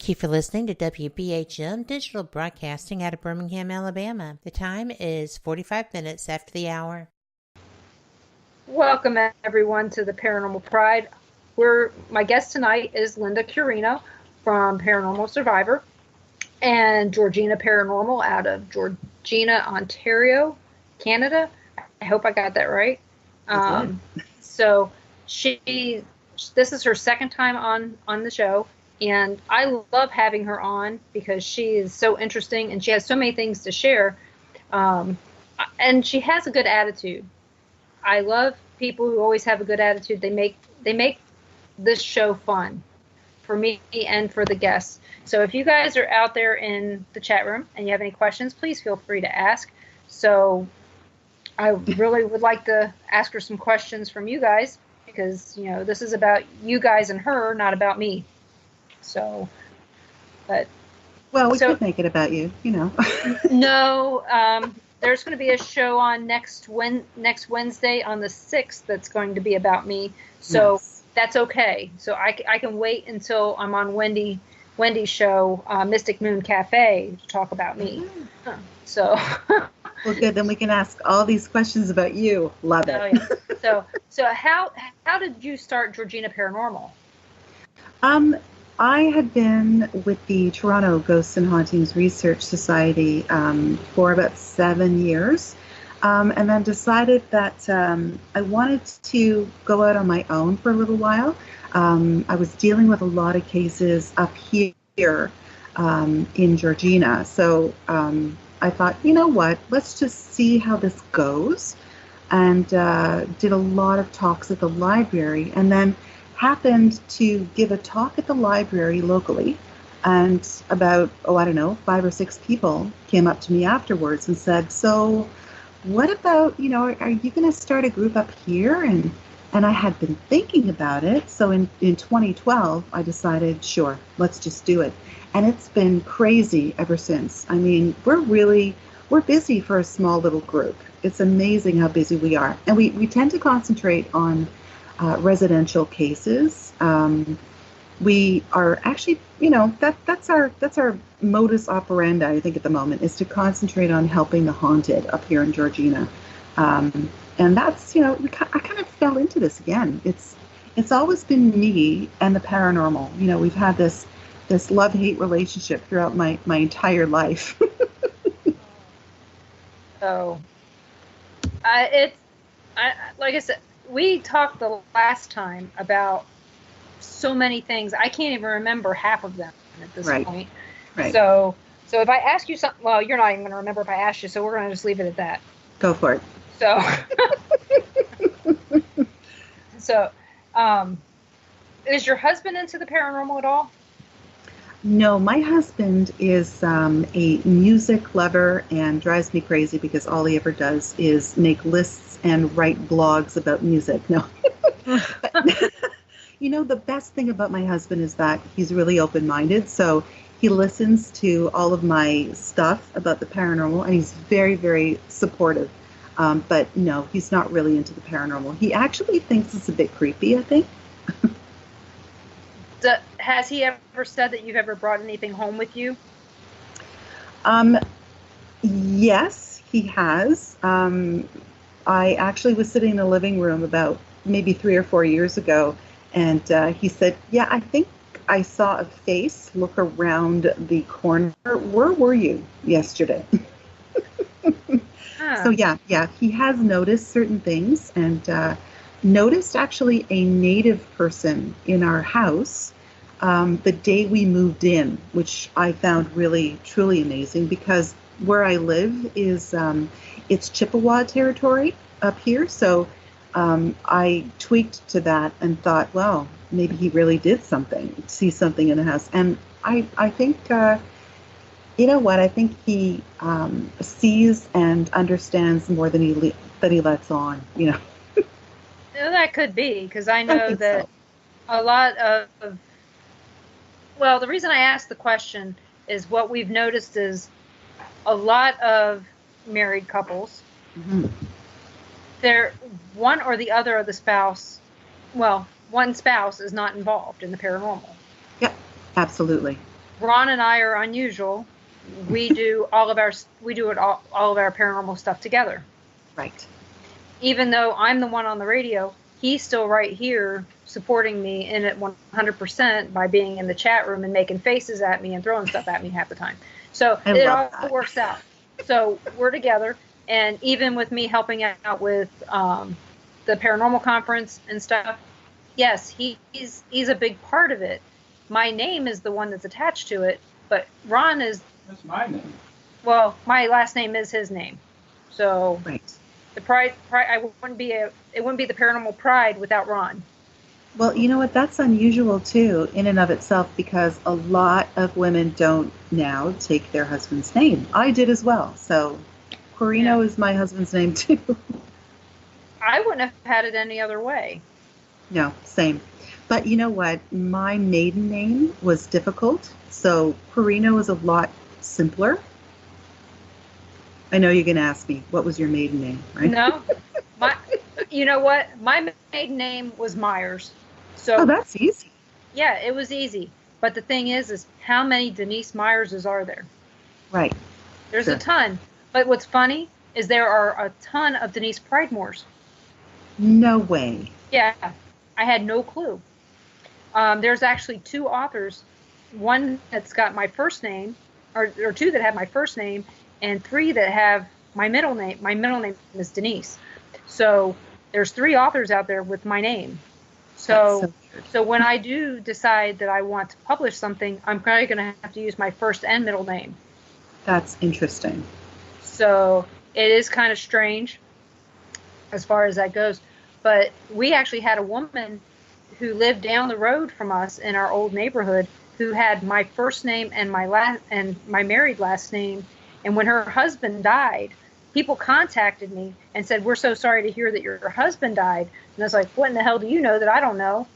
Thank you for listening to WBHM Digital Broadcasting out of Birmingham, Alabama. The time is 45 minutes after the hour. Welcome, everyone, to the Paranormal Pride. My guest tonight is Lynda Quirino from Paranormal Survivor and Georgina Paranormal out of Georgina, Ontario, Canada. I hope I got that right. So this is her second time on the show, and I love having her on because she is so interesting and she has so many things to share, and she has a good attitude. I love people who always have a good attitude. They make this show fun for me and for the guests. So if you guys are out there in the chat room and you have any questions, please feel free to ask. So I really would like to ask her some questions from you guys because, this is about you guys and her, not about me. So, we could make it about you, No, there's going to be a show on next Wednesday on the 6th that's going to be about me. So That's okay. So I can wait until I'm on Wendy's show, Mystic Moon Cafe, to talk about me. So. Well, good. Then we can ask all these questions about you. Love it. Oh, yeah. So how did you start Georgina Paranormal? I had been with the Toronto Ghosts and Hauntings Research Society for about 7 years, and then decided that I wanted to go out on my own for a little while. I was dealing with a lot of cases up here in Georgina, so I thought, you know what, let's just see how this goes, and did a lot of talks at the library, and then happened to give a talk at the library locally, and about, 5 or 6 people came up to me afterwards and said, so what about, are you going to start a group up here? And I had been thinking about it. So in 2012, I decided, sure, let's just do it. And it's been crazy ever since. I mean, we're busy for a small little group. It's amazing how busy we are. And we tend to concentrate on residential cases. We are actually, that's our modus operandi, I think, at the moment, is to concentrate on helping the haunted up here in Georgina. And that's, I kind of fell into this again. It's always been me and the paranormal. We've had this love-hate relationship throughout my entire life. So, like I said, we talked the last time about so many things. I can't even remember half of them at this point. Right. So if I ask you something, well, you're not even going to remember if I ask you, so we're going to just leave it at that. Go for it. So, is your husband into the paranormal at all? No, my husband is a music lover and drives me crazy because all he ever does is make lists and write blogs about music. No. The best thing about my husband is that he's really open-minded. So he listens to all of my stuff about the paranormal, and he's very, very supportive. But no, he's not really into the paranormal. He actually thinks it's a bit creepy, I think. Has he ever said that you've ever brought anything home with you? Yes, he has. I actually was sitting in the living room about maybe 3 or 4 years ago, and he said, yeah, I think I saw a face look around the corner. Where were you yesterday? So yeah, he has noticed certain things, and noticed actually a native person in our house the day we moved in, which I found really, truly amazing because where I live is it's Chippewa territory up here. So I tweaked to that and thought, well, maybe he really did see something in the house. And I think, you know what, I think he sees and understands more than he lets on, Well, that could be, because I know that a lot of, well, the reason I asked the question is what we've noticed is a lot of married couples, they're one or the other of the spouse, well, one spouse is not involved in the paranormal. Yeah, absolutely. Ron and I are unusual. We do all of our paranormal stuff together. Right. Even though I'm the one on the radio, he's still right here supporting me in it 100% by being in the chat room and making faces at me and throwing stuff at me half the time. So it all works out. So we're together, and even with me helping out with the paranormal conference and stuff, yes, he's a big part of it. My name is the one that's attached to it, but Ron is. That's my name. Well, my last name is his name, so right. The pride. It wouldn't be the Paranormal Pride without Ron. Well, you know what? That's unusual too, in and of itself, because a lot of women don't now take their husband's name. I did as well. So, Quirino is my husband's name too. I wouldn't have had it any other way. No, same. But you know what? My maiden name was difficult, so Quirino is a lot simpler. I know you're going to ask me, what was your maiden name, right? No. You know what? My maiden name was Myers. So that's easy. Yeah, it was easy. But the thing is how many Denise Myerses are there? Right. There's a ton. But what's funny is there are a ton of Denise Pridemores. No way. Yeah. I had no clue. There's actually 2 authors. One that's got my first name, or 2 that have my first name, and 3 that have my middle name. My middle name is Denise. So there's 3 authors out there with my name. So when I do decide that I want to publish something, I'm probably going to have to use my first and middle name. That's interesting. So it is kind of strange as far as that goes. But we actually had a woman who lived down the road from us in our old neighborhood who had my first name and my married last name. And when her husband died, people contacted me and said, "We're so sorry to hear that your husband died." And I was like, "What in the hell do you know that I don't know?"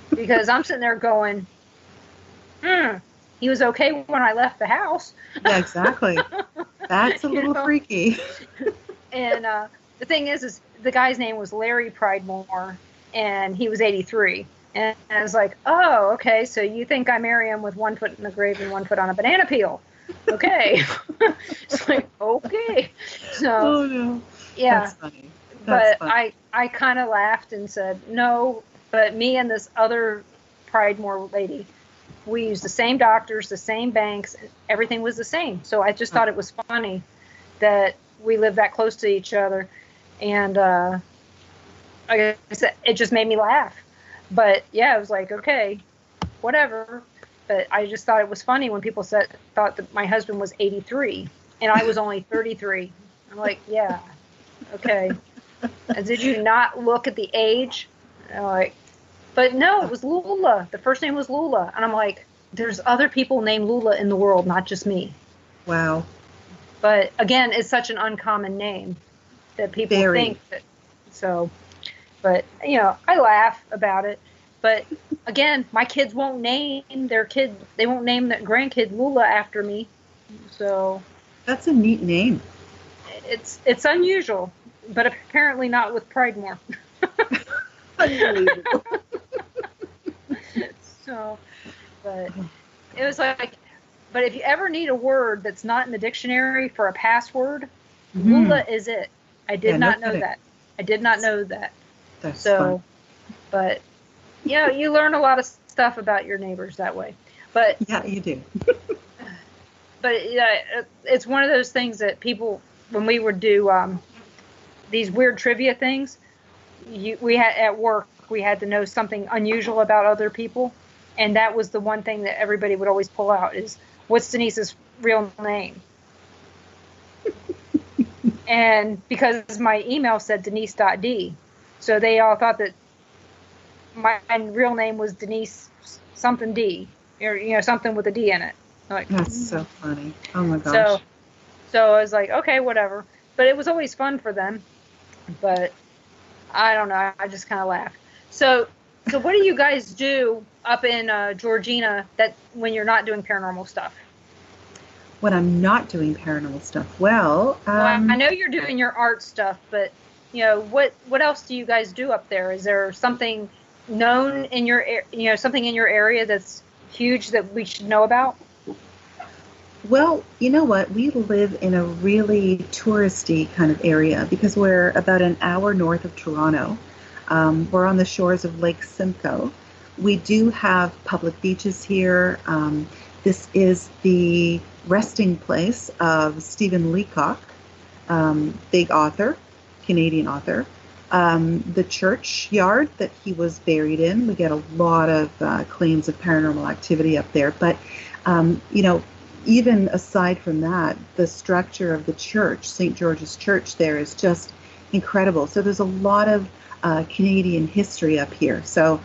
Because I'm sitting there going, he was okay when I left the house. Yeah, exactly. That's a little freaky. And the thing is the guy's name was Larry Pridemore, and he was 83. And I was like, "Oh, okay, so you think I marry him with one foot in the grave and one foot on a banana peel." Okay. It's like, okay. So, oh, no. Yeah. That's funny. That's funny. I kind of laughed and said, no, but me and this other Pridemore lady, we used the same doctors, the same banks, everything was the same. So I just thought it was funny that we lived that close to each other. And like I said, it just made me laugh. But yeah, it was like, okay, whatever. But I just thought it was funny when people thought that my husband was 83 and I was only 33. I'm like, yeah, okay. And did you not look at the age? And I'm like, but no, it was Lula. The first name was Lula. And I'm like, there's other people named Lula in the world, not just me. Wow. But again, it's such an uncommon name that people think that. So, but I laugh about it. But again, my kids won't name their kid. They won't name their grandkid Lula after me. So that's a neat name. It's unusual, but apparently not with Pridemore. Unbelievable. So, but it was like, but if you ever need a word that's not in the dictionary for a password, Lula is it. I did not know that. I did not know that. That's so fun. But you learn a lot of stuff about your neighbors that way. But yeah, you do. But yeah, it's one of those things that people, when we would do these weird trivia things, we had at work, we had to know something unusual about other people, and that was the one thing that everybody would always pull out is, what's Denise's real name? And because my email said Denise.D, so they all thought that my real name was Denise something D, or something with a D in it. Like, that's so funny. Oh my gosh. So I was like, okay, whatever. But it was always fun for them. But I don't know. I just kind of laughed. So what do you guys do up in Georgina that when you're not doing paranormal stuff? When I'm not doing paranormal stuff, well, I know you're doing your art stuff, but what else do you guys do up there? Is there something known in your something in your area that's huge that we should know about? Well, you know what? We live in a really touristy kind of area because we're about an hour north of Toronto. We're on the shores of Lake Simcoe. We do have public beaches here. This is the resting place of Stephen Leacock, big author, Canadian author. The churchyard that he was buried in. We get a lot of claims of paranormal activity up there. But, you know, even aside from that, the structure of the church, St. George's Church there, is just incredible. So there's a lot of Canadian history up here. So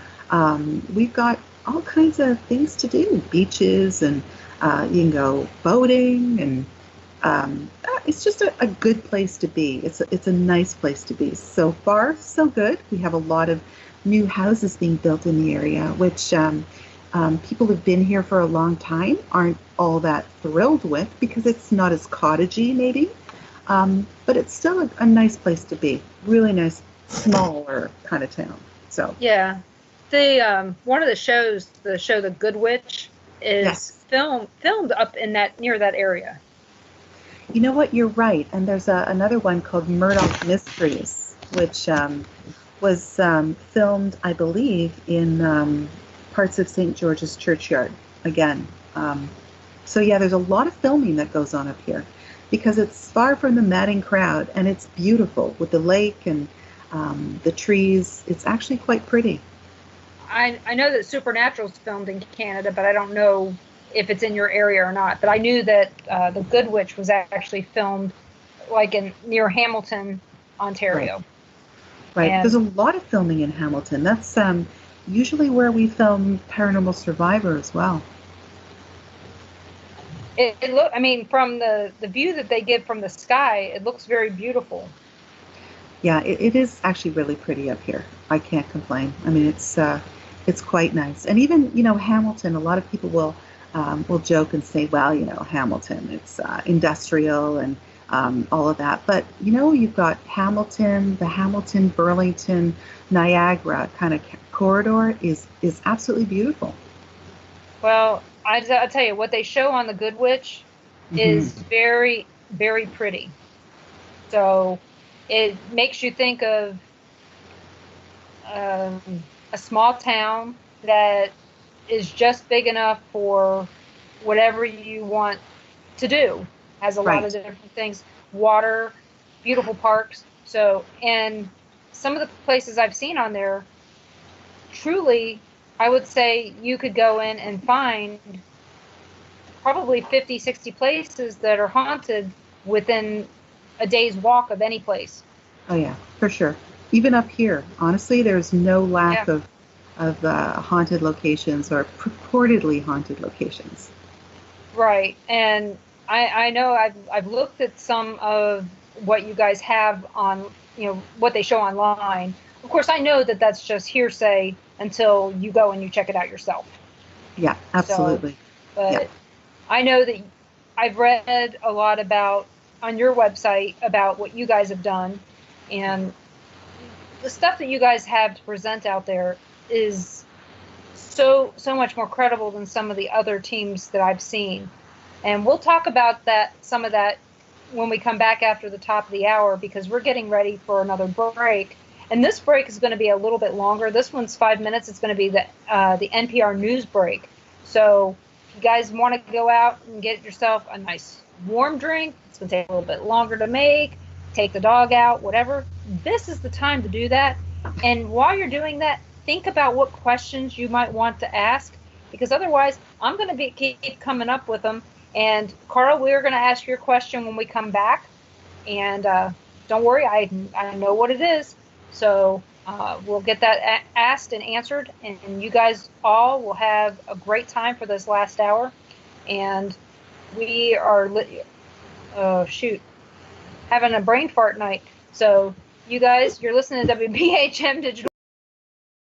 we've got all kinds of things to do, beaches, and you can go boating, and it's just a good place to be. It's a nice place to be. So far, so good. We have a lot of new houses being built in the area, which people who've been here for a long time aren't all that thrilled with because it's not as cottagey, maybe. But it's still a nice place to be. Really nice, smaller kind of town. So yeah, the one of the shows, the show The Good Witch, is yes. filmed up in near that area. You know what? You're right. And there's another one called Murdoch Mysteries, which was filmed, I believe, in parts of St. George's Churchyard again. So yeah, there's a lot of filming that goes on up here because it's far from the madding crowd, and it's beautiful with the lake and the trees. It's actually quite pretty. I know that Supernatural's filmed in Canada, but I don't know if it's in your area or not. But I knew that The Good Witch was actually filmed like near Hamilton, Ontario. Right. There's a lot of filming in Hamilton. That's usually where we film Paranormal Survivor as well. I mean, from the view that they give from the sky, it looks very beautiful. Yeah, it is actually really pretty up here. I can't complain. I mean, it's quite nice. And even, you know, Hamilton, a lot of people will joke and say, well, you know, Hamilton, it's industrial and all of that. But, you know, you've got Hamilton, the Hamilton, Burlington, Niagara kind of corridor is absolutely beautiful. Well, I'll tell you, what they show on The Good Witch is very, very pretty. So it makes you think of a small town that is just big enough for whatever you want to do. Has a lot of different things, water, beautiful parks. So, and some of the places I've seen on there, truly, I would say you could go in and find probably 50, 60 places that are haunted within a day's walk of any place. Oh yeah, for sure. Even up here, honestly, there's no lack of haunted locations or purportedly haunted locations. Right, and I know I've looked at some of what you guys have on, you know, what they show online. Of course, I know that that's just hearsay until you go and you check it out yourself. Yeah, absolutely. So, but I know that I've read a lot about on your website about what you guys have done, and the stuff that you guys have to present out there is so much more credible than some of the other teams that I've seen. And we'll talk about some of that when we come back after the top of the hour, because we're getting ready for another break. And this break is going to be a little bit longer. This one's 5 minutes. It's going to be the NPR news break. So if you guys want to go out and get yourself a nice warm drink, it's going to take a little bit longer to make, take the dog out, whatever. This is the time to do that. And while you're doing that, think about what questions you might want to ask, because otherwise I'm going to keep coming up with them. And Carl, we're going to ask your question when we come back. And don't worry, I know what it is. So we'll get that asked and answered. And you guys all will have a great time for this last hour. And we are, having a brain fart night. So you guys, you're listening to WBHM Digital.